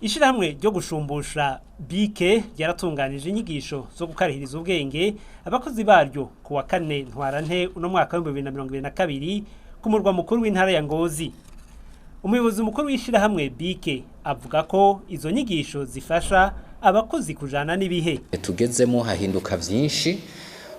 Ishirahamwe ryo gushumbusha bike ryaratunganije inyigisho zo gukarihiriza ubwenge abakozi baryo ku wa 4 ntwarante uno mwaka wa 2022 ku murwa mukuru w'intara ya Ngozi. Umuyobozi mukuru w'ishirahamwe bike avuga ko izo nyigisho zifasha abakozi kujana n'ibihe. Tugezemo hahinduka vyinshi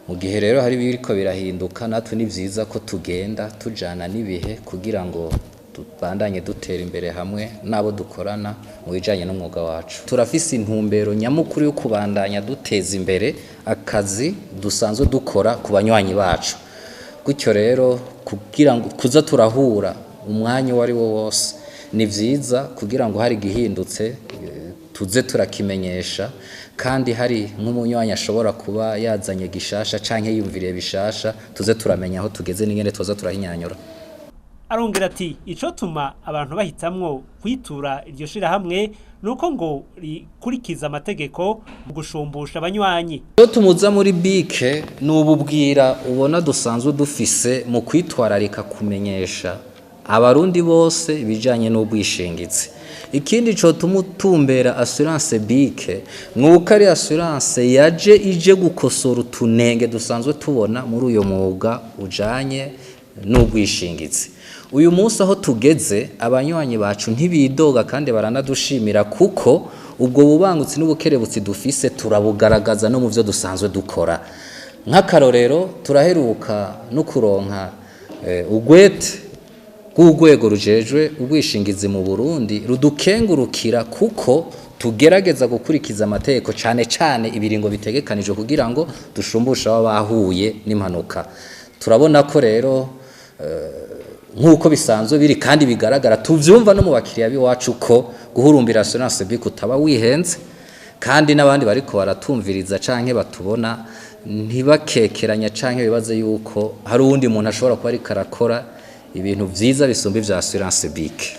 mu gihe rero hari biriko birahinduka natwe ni vyiza ko tugenda tujana n'ibihe kugira ngo tubandanye dutera imbere hamwe nabo dukorana mu bijanye n'umwuga wacu. Turafise intumbero nyamukuru yo kubandanya duteza imbere akazi dusanzwe dukora ku banywanyi bacu. Gutyo rero kugira ngo kuza turahura umwanya wari wo wose ni vyiza kugira ngo hari gihindutse tuze turakimenyesha kandi hari nk'umunywanyi ashobora kuba yazanye gishasha canke yumviriye bishasha tuze turamenya aho tugeze n'ingene tuza turahinyanyura. Arongera ati ico tuma abantu bahitamwo kwitura iryo shirahamwe nuko ngo rikurikiza amategeko mu gushumbusha abanywanyi. Iyo tumuza muri bike n'ububwira ubona dusanzwe dufise mu kwitwararika kumenyesha abarundi bose bijanye n'ubwishingizi. Ikindi co tumutumbera assurance bike nuko ari assurance yaje ije gukosora utunenge dusanzwe tubona muri uyo mwuga ujanye n'ubwishingizi. Uyu munsi aho tugeze abanywanyi bacu ntibidoga kandi baranadushimira kuko ubwo bubangutsi n'ubukerebutsi dufise turabugaragaza no mu byo dusanzwe dukora. Nk'akarorero turaheruka no kuronka ugwete rw'urwego rujejwe ubwishingizi mu Burundi rudukengurukira kuko tugerageza gukurikiza amategeko cane ibiringo bitegekanije kugira ngo dushumbusha abahuye n'impanuka. Turabona ko rero nkuko bisanzwe biri kandi bigaragara tuvyumva no mu bakiriya biwacu ko guhurumbira assurance bike utaba wihenze kandi n'abandi bariko baratumviriza canke batubona ntibakekeranya canke bibaze yuko hari uwundi muntu ashobora kuba ariko arakora ibintu vyiza bisumba ivya assurance bike.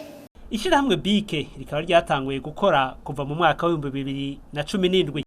Ishirahamwe bike rikaba ryatanguye gukora kuva mu mwaka wa 2017.